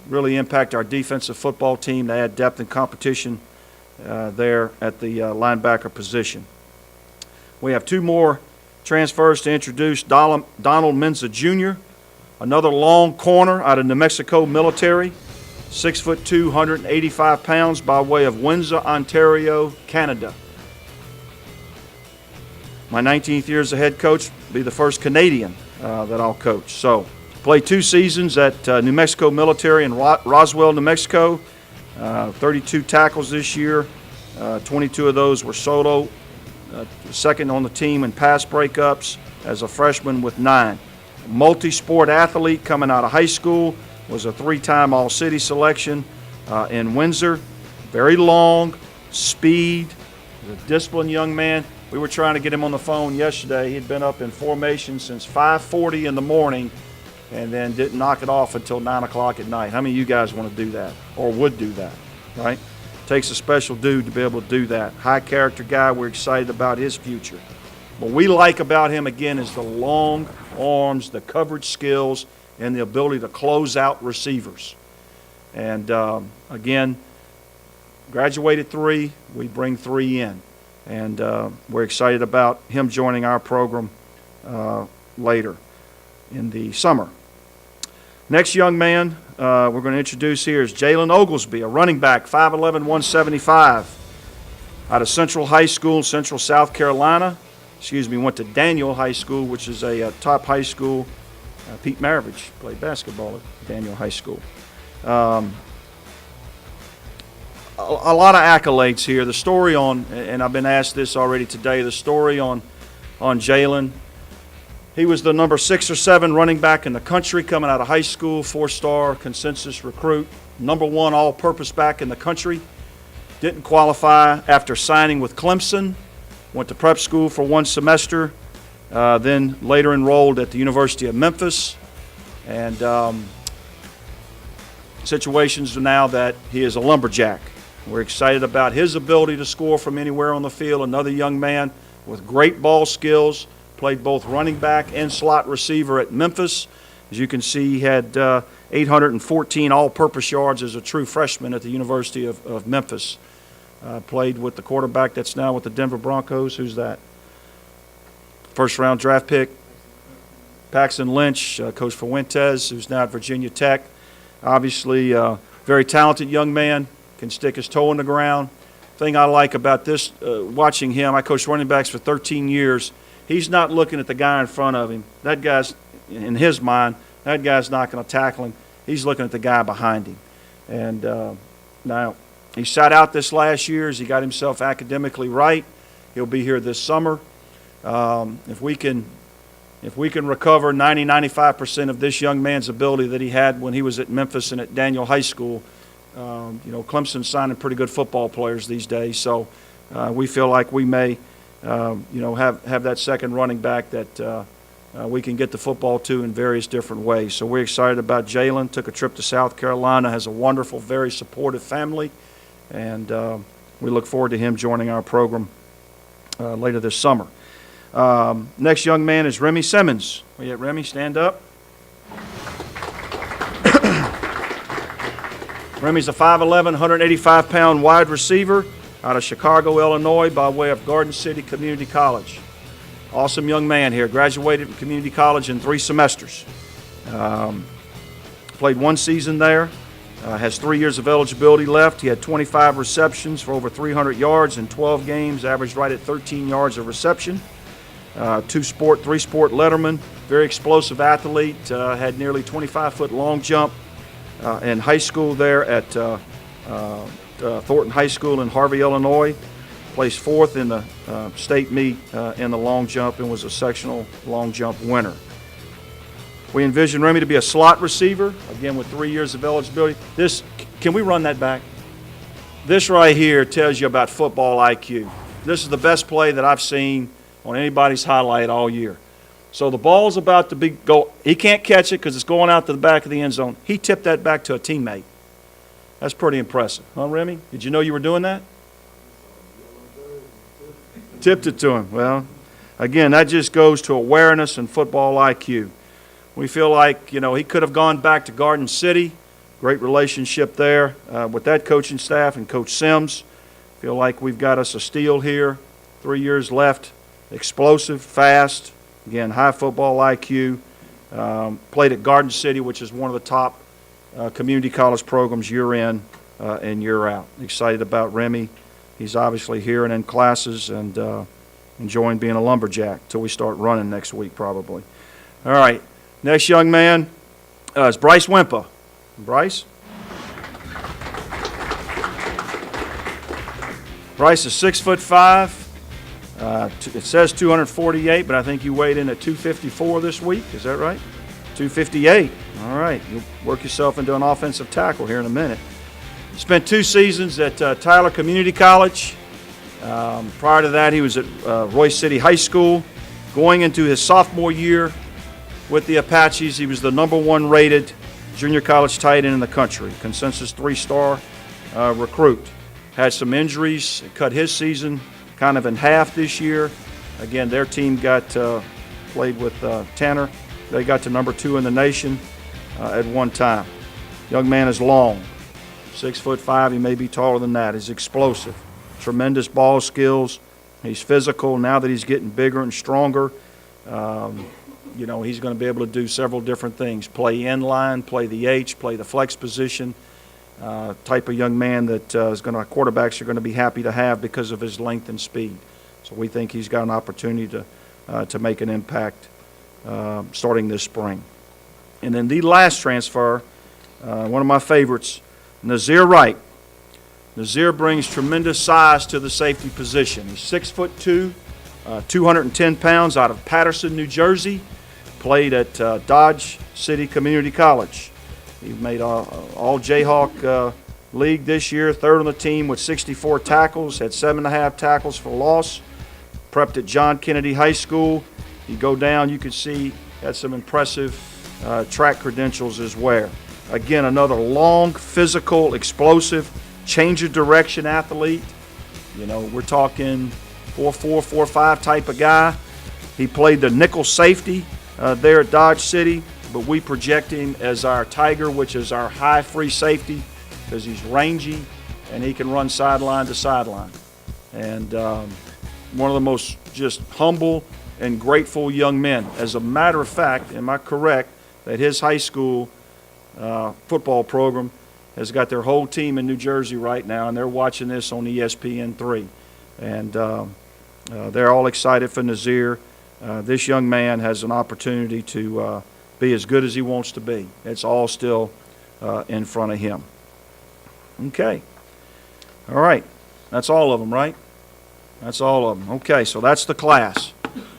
really impact our defensive football team. They had depth and competition there at the linebacker position. We have two more transfers to introduce. Donald Menza Jr., another long corner out of New Mexico Military, 6'2", 185 pounds, by way of Windsor, Ontario, Canada. My 19th year as a head coach will be the first Canadian that I'll coach. So, played 2 seasons at New Mexico Military in Roswell, New Mexico. 32 tackles this year. 22 of those were solo. Second on the team in pass breakups as a freshman with 9. Multi-sport athlete coming out of high school. Was a 3-time All-City selection in Windsor. Very long, speed, a disciplined young man. We were trying to get him on the phone yesterday. He'd been up in formation since 5:40 in the morning and then didn't knock it off until 9 o'clock at night. How many of you guys want to do that or would do that, right? Takes a special dude to be able to do that. High character guy. We're excited about his future. What we like about him, again, is the long arms, the coverage skills, and the ability to close out receivers. And again, graduated 3, we bring 3 in. And we're excited about him joining our program later in the summer. Next young man we're going to introduce here is Jalen Oglesby, a running back, 5'11", 175, out of Central High School, Central South Carolina. Went to Daniel High School, which is a top high school. Pete Maravich played basketball at Daniel High School. A lot of accolades here. The story on, and I've been asked this already today, the story on Jalen. He was the number 6 or 7 running back in the country coming out of high school, 4-star consensus recruit, number 1 all-purpose back in the country. Didn't qualify after signing with Clemson. Went to prep school for 1 semester. Then later enrolled at the University of Memphis. And situations now that he is a lumberjack. We're excited about his ability to score from anywhere on the field. Another young man with great ball skills. Played both running back and slot receiver at Memphis. As you can see, he had 814 all-purpose yards as a true freshman at the University of Memphis. Played with the quarterback that's now with the Denver Broncos. Who's that? First-round draft pick. Paxton Lynch, Coach Fuentes, who's now at Virginia Tech. Obviously, very talented young man, can stick his toe in the ground. Thing I like about this, watching him, I coached running backs for 13 years. He's not looking at the guy in front of him. That guy's, in his mind, that guy's not going to tackle him. He's looking at the guy behind him. And now, he sat out this last year as he got himself academically right. He'll be here this summer. If we can recover 90-95% of this young man's ability that he had when he was at Memphis and at Daniel High School, Clemson's signing pretty good football players these days. So we feel like we may have that second running back that we can get the football to in various different ways. So we're excited about Jalen. Took a trip to South Carolina, has a wonderful, very supportive family, and we look forward to him joining our program later this summer. Next young man is Remy Simmons. Will you, Remy, stand up? Remy's a 5'11", 185-pound wide receiver out of Chicago, Illinois, by way of Garden City Community College. Awesome young man here. Graduated from community college in 3 semesters. Played 1 season there. Has 3 years of eligibility left. He had 25 receptions for over 300 yards in 12 games, averaged right at 13 yards of reception. 3-sport letterman. Very explosive athlete. Had nearly 25-foot long jump in high school there at Thornton High School in Harvey, Illinois. Placed 4th in the state meet in the long jump and was a sectional long jump winner. We envision Remy to be a slot receiver, again with 3 years of eligibility. Can we run that back? This right here tells you about football IQ. This is the best play that I've seen on anybody's highlight all year. So the ball's about to go. He can't catch it because it's going out to the back of the end zone. He tipped that back to a teammate. That's pretty impressive. Huh, Remy? Did you know you were doing that? Tipped it to him. Well, again, that just goes to awareness and football IQ. We feel like, he could have gone back to Garden City. Great relationship there with that coaching staff and Coach Sims. Feel like we've got us a steal here. 3 years left. Explosive, fast. Again, high football IQ. Played at Garden City, which is one of the top community college programs year in and year out. Excited about Remy. He's obviously here and in classes and enjoying being a lumberjack until we start running next week probably. All right, next young man is Bryce Wimpa. Bryce? Bryce is 6'5". It says 248, but I think you weighed in at 254 this week. Is that right? 258. All right. You'll work yourself into an offensive tackle here in a minute. Spent 2 seasons at Tyler Community College. Prior to that, he was at Royce City High School. Going into his sophomore year with the Apaches, he was the #1 rated junior college tight end in the country. Consensus 3-star recruit. Had some injuries. It cut his season kind of in half this year. Again, their team played with Tanner. They got to #2 in the nation at one time. Young man is long. 6'5". He may be taller than that. He's explosive. Tremendous ball skills. He's physical. Now that he's getting bigger and stronger, he's going to be able to do several different things. Play in line, play the H, play the flex position. Type of young man that quarterbacks are going to be happy to have because of his length and speed. So we think he's got an opportunity to make an impact starting this spring. And then the last transfer, one of my favorites, Nazir Wright. Nazir brings tremendous size to the safety position. He's 6'2", 210 pounds, out of Patterson, New Jersey. Played at Dodge City Community College. He made all Jayhawk League this year, 3rd on the team with 64 tackles, had 7.5 tackles for loss. Prepped at John Kennedy High School. You go down, you can see had some impressive track credentials as well. Again, another long, physical, explosive, change of direction athlete. We're talking 4'4", 4'5" type of guy. He played the nickel safety there at Dodge City, but we project him as our Tiger, which is our high free safety, because he's rangy and he can run sideline to sideline. And one of the most just humble and grateful young men. As a matter of fact, am I correct that his high school football program has got their whole team in New Jersey right now, and they're watching this on ESPN3. And they're all excited for Nazir. This young man has an opportunity to be as good as he wants to be. It's all still in front of him. Okay. All right. That's all of them, right? That's all of them. Okay, so that's the class.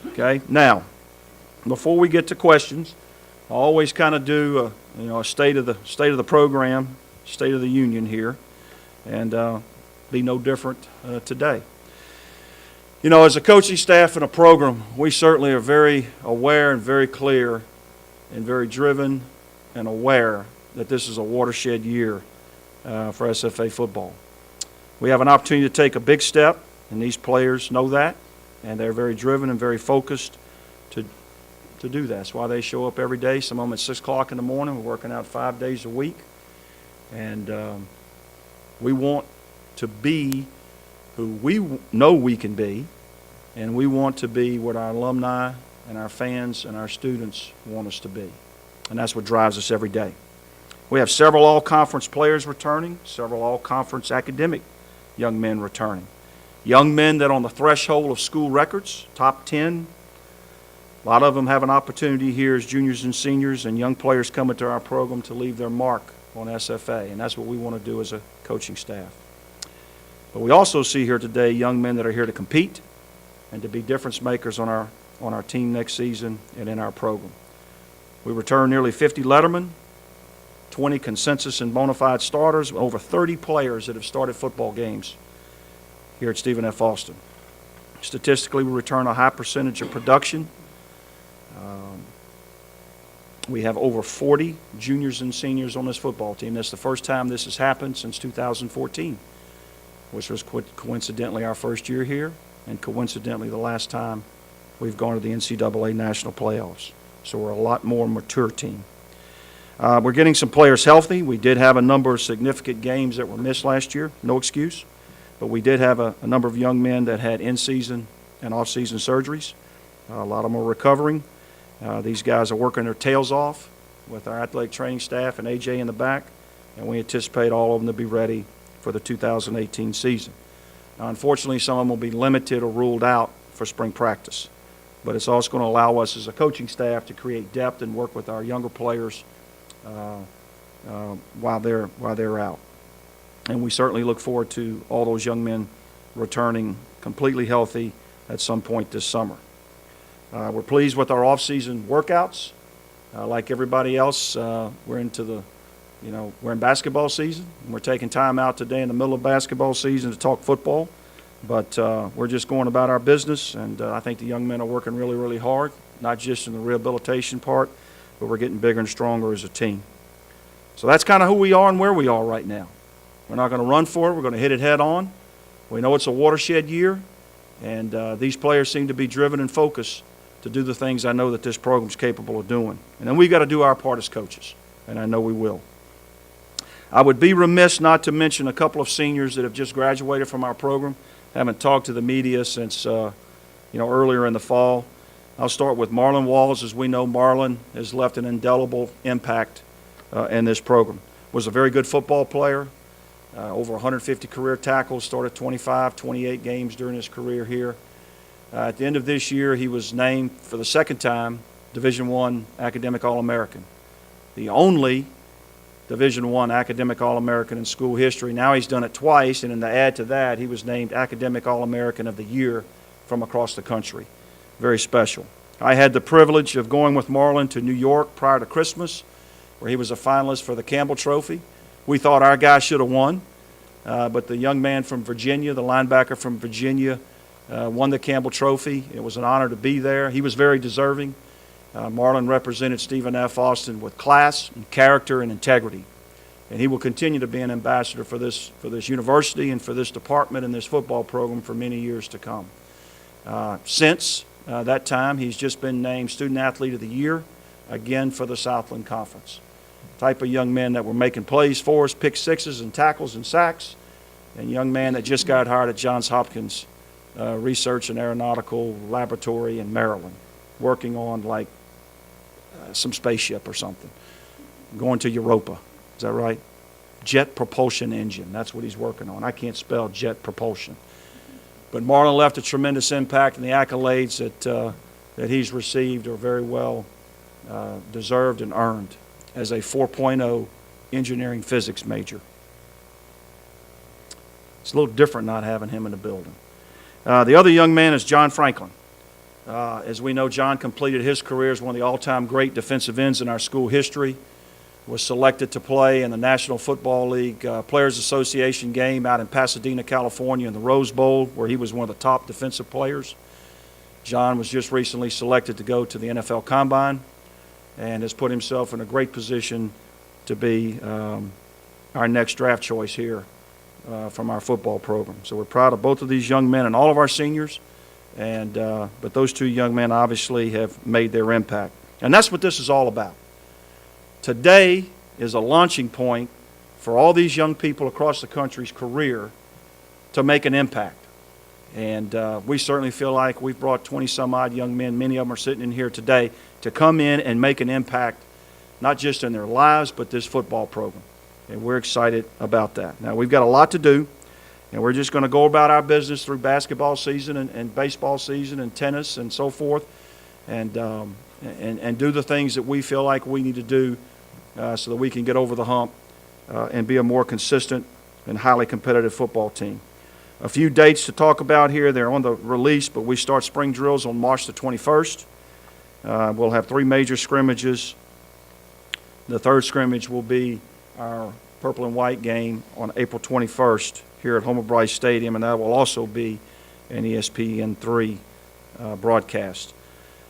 Okay. Now, before we get to questions, I always kind of do a state of the program, state of the union here, and be no different today. You know, as a coaching staff and a program, we certainly are very aware and very clear and very driven and aware that this is a watershed year for SFA football. We have an opportunity to take a big step, and these players know that, and they're very driven and very focused to do that. That's why they show up every day. Some of them at 6 o'clock in the morning. We're working out 5 days a week. And we want to be who we know we can be, and we want to be what our alumni and our fans and our students want us to be. And that's what drives us every day. We have several all-conference players returning, several all-conference academic young men returning. Young men that are on the threshold of school records, top 10. A lot of them have an opportunity here as juniors and seniors, and young players coming to our program to leave their mark on SFA, and that's what we want to do as a coaching staff. But we also see here today young men that are here to compete and to be difference makers on our team next season and in our program. We return nearly 50 lettermen, 20 consensus and bona fide starters, over 30 players that have started football games here at Stephen F. Austin. Statistically, we return a high percentage of production. We have over 40 juniors and seniors on this football team. That's the first time this has happened since 2014, which was coincidentally our first year here, and coincidentally the last time we've gone to the NCAA national playoffs. So we're a lot more mature team. We're getting some players healthy. We did have a number of significant games that were missed last year, no excuse. But we did have a number of young men that had in-season and off-season surgeries. A lot of them are recovering. These guys are working their tails off with our athletic training staff and AJ in the back, and we anticipate all of them to be ready for the 2018 season. Now, unfortunately, some of them will be limited or ruled out for spring practice, but it's also going to allow us as a coaching staff to create depth and work with our younger players while they're out. And we certainly look forward to all those young men returning completely healthy at some point this summer. We're pleased with our off-season workouts. Like everybody else, we're in basketball season, and we're taking time out today in the middle of basketball season to talk football. But we're just going about our business, and I think the young men are working really, really hard, not just in the rehabilitation part, but we're getting bigger and stronger as a team. So that's kind of who we are and where we are right now. We're not going to run for it. We're going to hit it head on. We know it's a watershed year, and these players seem to be driven and focused to do the things I know that this program's capable of doing. And then we've got to do our part as coaches, and I know we will. I would be remiss not to mention a couple of seniors that have just graduated from our program. Haven't talked to the media since earlier in the fall. I'll start with Marlon Walls. As we know, Marlon has left an indelible impact in this program. Was a very good football player, over 150 career tackles, started 25, 28 games during his career here. At the end of this year, he was named for the second time Division I Academic All-American, the only Division I Academic All-American in school history. Now he's done it twice, and to add to that, he was named Academic All-American of the Year from across the country. Very special. I had the privilege of going with Marlon to New York prior to Christmas, where he was a finalist for the Campbell Trophy. We thought our guy should have won, but the young man from Virginia, the linebacker from Virginia, won the Campbell Trophy. It was an honor to be there. He was very deserving. Marlon represented Stephen F. Austin with class and character and integrity, and he will continue to be an ambassador for this university and for this department and this football program for many years to come. Since that time, he's just been named Student Athlete of the Year, again for the Southland Conference. Type of young man that were making plays for us, pick sixes and tackles and sacks, and young man that just got hired at Johns Hopkins Research and Aeronautical Laboratory in Maryland, working on like some spaceship or something, going to Europa. Is that right? Jet propulsion engine. That's what he's working on. I can't spell jet propulsion. But Marlon left a tremendous impact, and the accolades that he's received are very well deserved and earned as a 4.0 engineering physics major. It's a little different not having him in the building. The other young man is John Franklin. As we know, John completed his career as one of the all-time great defensive ends in our school history. was selected to play in the National Football League Players Association game out in Pasadena, California in the Rose Bowl, where he was one of the top defensive players. John was just recently selected to go to the NFL Combine and has put himself in a great position to be our next draft choice here from our football program. So we're proud of both of these young men and all of our seniors, but those two young men obviously have made their impact. And that's what this is all about. Today is a launching point for all these young people across the country's career to make an impact. And we certainly feel like we've brought 20-some-odd young men, many of them are sitting in here today, to come in and make an impact, not just in their lives, but this football program. And we're excited about that. Now, we've got a lot to do, and we're just going to go about our business through basketball season and baseball season and tennis and so forth, and do the things that we feel like we need to do so that we can get over the hump and be a more consistent and highly competitive football team. A few dates to talk about here. They're on the release, but we start spring drills on March the 21st. We'll have 3 major scrimmages. The third scrimmage will be our purple and white game on April 21st here at Homer Bryce Stadium, and that will also be an ESPN3 broadcast.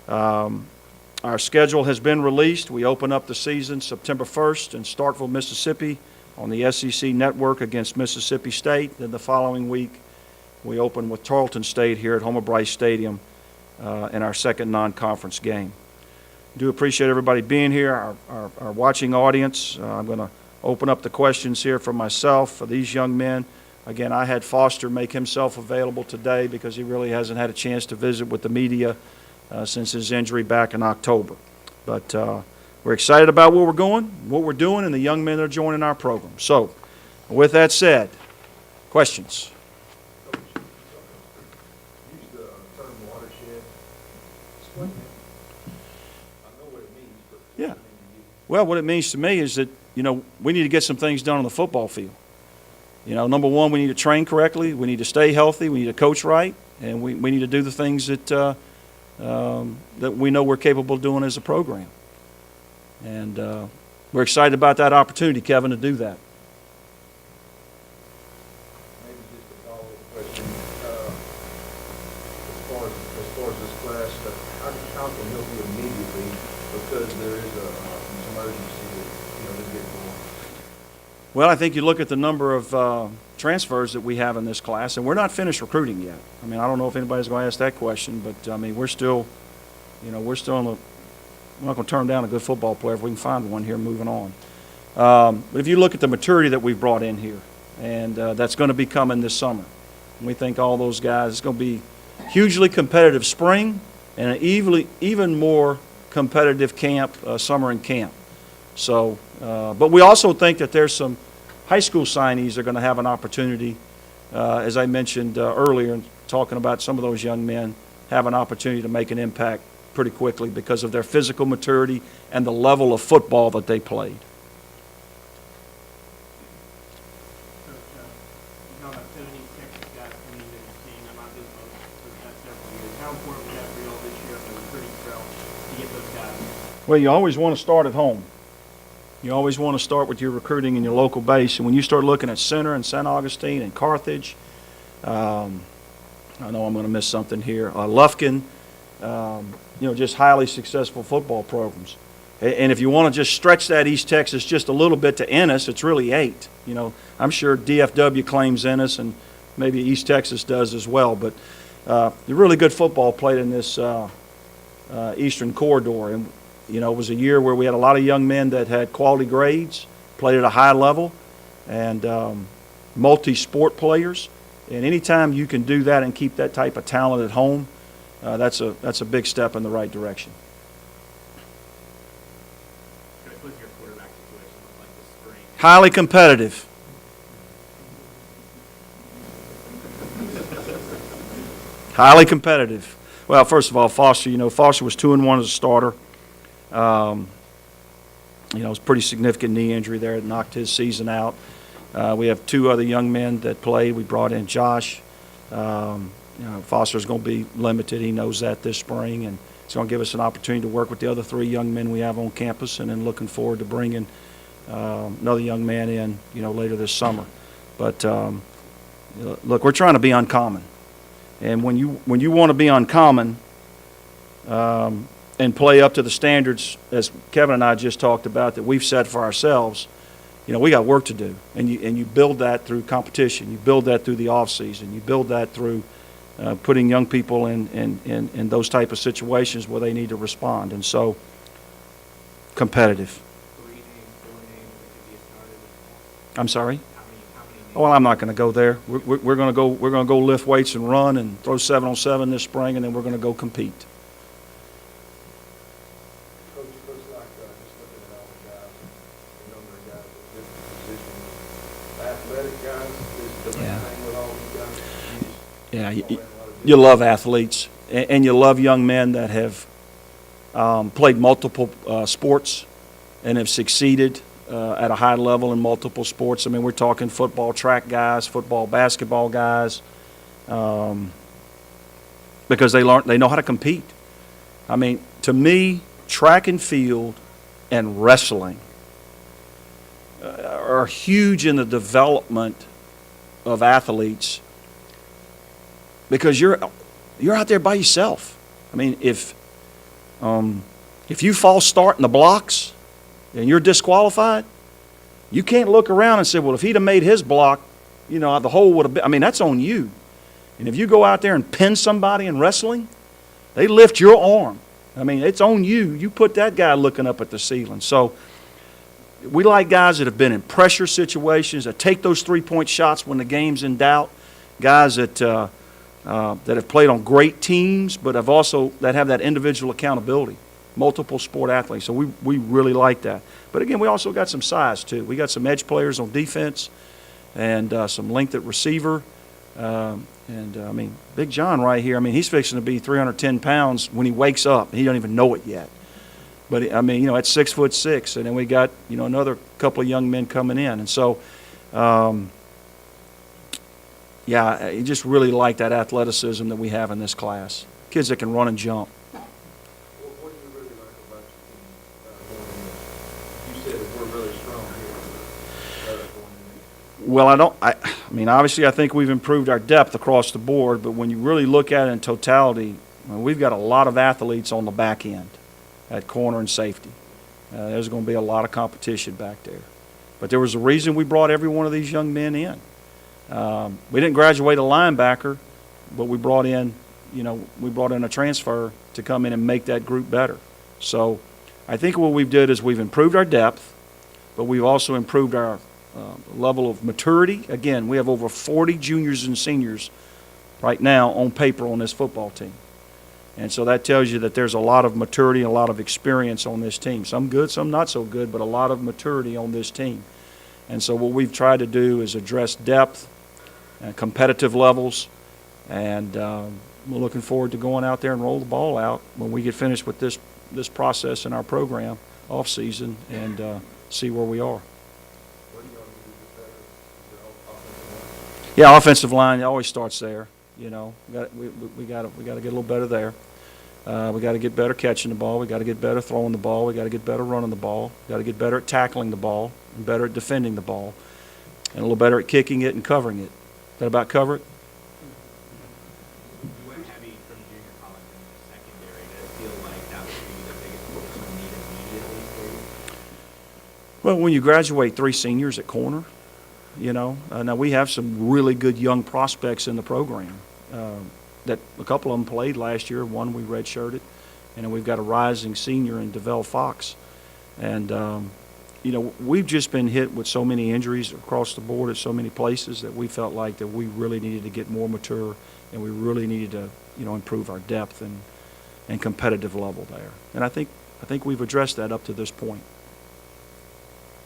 Our schedule has been released. We open up the season September 1st in Starkville, Mississippi on the SEC network against Mississippi State. Then the following week, we open with Tarleton State here at Homer Bryce Stadium in our second non-conference game. Do appreciate everybody being here, our watching audience. I'm going to open up the questions here for myself, for these young men. Again, I had Foster make himself available today because he really hasn't had a chance to visit with the media since his injury back in October. But we're excited about where we're going, what we're doing, and the young men that are joining our program. So, with that said, questions? Use the term watershed. Explain that. I know what it means, but Yeah. Well, what it means to me is that, we need to get some things done on the football field. Number one, we need to train correctly. We need to stay healthy. We need to coach right. And we need to do the things that we know we're capable of doing as a program. And we're excited about that opportunity, Kevin, to do that. maybe just a follow-up question. As far as this class, how can help you immediately because there is some urgency to get going? Well, I think you look at the number of transfers that we have in this class, and we're not finished recruiting yet. I don't know if anybody's going to ask that question, but we're still, we're not going to turn down a good football player if we can find one here moving on. But if you look at the maturity that we've brought in here, and that's going to be coming this summer, and we think all those guys, it's going to be hugely competitive spring and an even more competitive camp, summer and camp. So, but we also think that there's some high school signees that are going to have an opportunity, as I mentioned earlier, talking about some of those young men have an opportunity to make an impact pretty quickly because of their physical maturity and the level of football that they played. You know, about 70 Texas guys coming into the team. I'm not doing those for the past several years. How important was that for y'all this year for the recruiting trail to get those guys? Well, you always want to start at home. You always want to start with your recruiting in your local base. And when you start looking at Center and St. Augustine and Carthage, I know I'm going to miss something here, Lufkin, just highly successful football programs. And if you want to just stretch that East Texas just a little bit to Ennis, it's really 8. I'm sure DFW claims Ennis, and maybe East Texas does as well. But the really good football played in this Eastern Corridor. And, it was a year where we had a lot of young men that had quality grades, played at a high level, and multi-sport players. And anytime you can do that and keep that type of talent at home, that's a big step in the right direction. What's your quarterback situation look like this spring? Highly competitive. Highly competitive. Well, first of all, Foster, Foster was 2-1 as a starter. It was a pretty significant knee injury there. It knocked his season out. We have 2 other young men that played. We brought in Josh. Foster's going to be limited. He knows that this spring, and it's going to give us an opportunity to work with the other 3 young men we have on campus, and then looking forward to bringing another young man in, later this summer. But look, we're trying to be uncommon, and when you want to be uncommon and play up to the standards, as Kevin and I just talked about, that we've set for ourselves, we got work to do, and you build that through competition. You build that through the off season. You build that through putting young people in those type of situations where they need to respond, and so competitive. I'm sorry. Oh, well, I'm not going to go there. We're going to go lift weights and run and throw 7-on-7 this spring, and then we're going to go compete. Coach, it looks like just looking at all the guys, the younger guys at different positions, athletic guys is the main thing with all these guys. Yeah, you love athletes, and you love young men that have played multiple sports and have succeeded at a high level in multiple sports. I mean, we're talking football, track guys, football, basketball guys, because they know how to compete. I mean, to me, track and field and wrestling are huge in the development of athletes, because you're out there by yourself. I mean, if you false start in the blocks and you're disqualified, you can't look around and say, well, if he'd have made his block, the hole would have been. I mean, that's on you. And if you go out there and pin somebody in wrestling, they lift your arm. I mean, it's on you. You put that guy looking up at the ceiling. So we like guys that have been in pressure situations, that take those three-point shots when the game's in doubt, guys that have played on great teams, but that have that individual accountability. Multiple sport athletes, so we really like that. But again, we also got some size too. We got some edge players on defense, and some length at receiver. I mean, Big John right here. I mean, he's fixing to be 310 pounds when he wakes up. He don't even know it yet. But I mean, at 6'6", and then we got another couple of young men coming in, and so yeah, you just really like that athleticism that we have in this class. Kids that can run and jump. What do you really like about your team going in? You said that we're really strong here going in. Well, I mean, obviously I think we've improved our depth across the board, but when you really look at it in totality, we've got a lot of athletes on the back end at corner and safety. There's going to be a lot of competition back there. But there was a reason we brought every one of these young men in. We didn't graduate a linebacker, but we brought in a transfer to come in and make that group better. So I think what we've did is we've improved our depth, but we've also improved our level of maturity. Again, we have over 40 juniors and seniors right now on paper on this football team. And so that tells you that there's a lot of maturity and a lot of experience on this team. Some good, some not so good, but a lot of maturity on this team. And so what we've tried to do is address depth and competitive levels, and we're looking forward to going out there and roll the ball out when we get finished with this process in our program off season, and see where we are. What do you want to do to get better? Your offensive line? Yeah, offensive line always starts there. We got to get a little better there. We got to get better catching the ball. We got to get better throwing the ball. We got to get better running the ball. We got to get better at tackling the ball and better at defending the ball, and a little better at kicking it and covering it. That about cover it? You went heavy from junior college in the secondary. Did it feel like that was maybe the biggest position need immediately for you? Well, when you graduate 3 seniors at corner, now we have some really good young prospects in the program. That a couple of them played last year. One we redshirted, and then we've got a rising senior in DeVell Fox. And we've just been hit with so many injuries across the board at so many places that we felt like that we really needed to get more mature, and we really needed to improve our depth and competitive level there. And I think we've addressed that up to this point.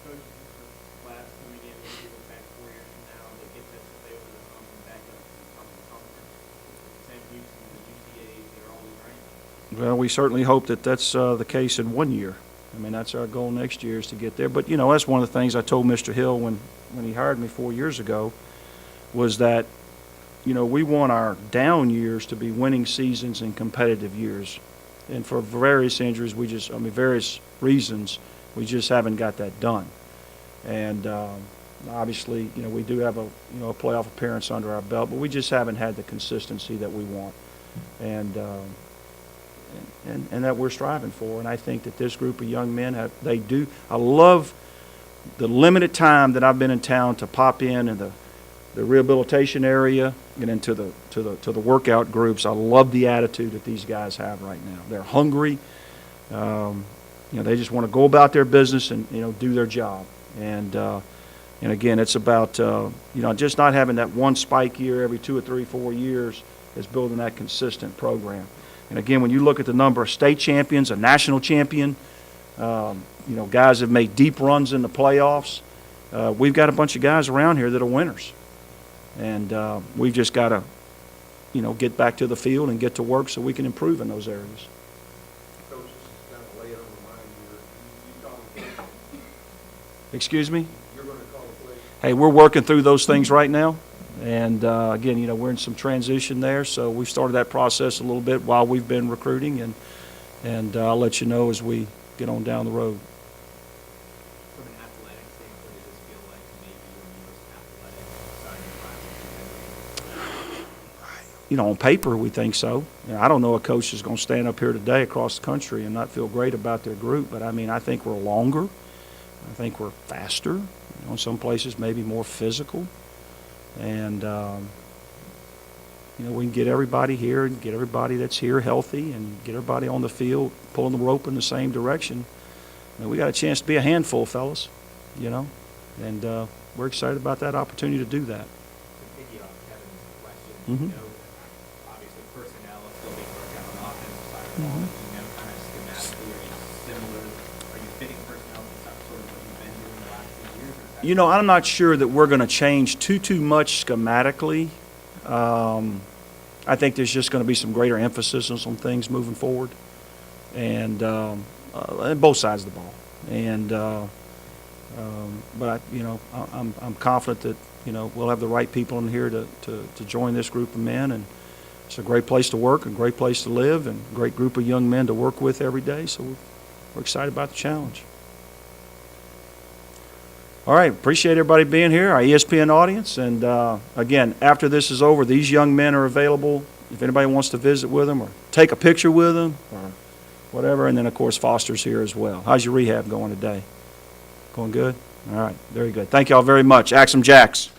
Coach, this is the class coming in, maybe look back 4 years from now, that gets SFA over the hump and back up to the top of the conference. Sam Houston, the UCAs, they're always ranked. Well, we certainly hope that that's the case in 1 year. I mean, that's our goal next year, is to get there. But, that's one of the things I told Mr. Hill when he hired me 4 years ago, was that, we want our down years to be winning seasons and competitive years. And for various injuries, various reasons, we just haven't got that done. And obviously, you know, we do have a playoff appearance under our belt, but we just haven't had the consistency that we want, and that we're striving for. And I think that this group of young men I love the limited time that I've been in town to pop in the rehabilitation area and into the workout groups. I love the attitude that these guys have right now. They're hungry. They just want to go about their business and do their job. And again, it's about just not having that one spike year every 2 or 3, 4 years. It's building that consistent program. And again, when you look at the number of state champions, a national champion, guys have made deep runs in the playoffs. We've got a bunch of guys around here that are winners. And we've just got to, get back to the field and get to work so we can improve in those areas. Coach, this is kind of late on the mind here. You call the play. Excuse me? You're going to call the play. Hey, we're working through those things right now. And again, we're in some transition there, so we've started that process a little bit while we've been recruiting, and I'll let you know as we get on down the road. From an athletic standpoint, does this feel like maybe your most athletic signing On paper, we think so. I don't know a coach is going to stand up here today across the country and not feel great about their group, but I think we're longer. I think we're faster. In some places, maybe more physical. And, we can get everybody here and get everybody that's here healthy and get everybody on the field pulling the rope in the same direction. We got a chance to be a handful, fellas, and we're excited about that opportunity to do that. to piggyback Kevin's question? Mhm. Obviously personnel is still being worked out on the offensive side of the ball. Kind of schematically, are you similar? Are you fitting personnel to sort of what you've been doing the last few years? Or is that I'm not sure that we're going to change too much schematically. I think there's just going to be some greater emphasis on some things moving forward, and both sides of the ball. And but I'm confident that we'll have the right people in here to join this group of men, and it's a great place to work, a great place to live, and a great group of young men to work with every day. So we're excited about the challenge. All right, appreciate everybody being here, our ESPN audience. And again, after this is over, these young men are available if anybody wants to visit with them or take a picture with them or whatever. And then, of course, Foster's here as well. How's your rehab going today? Going good? All right, very good. Thank you all very much. Axum Jacks.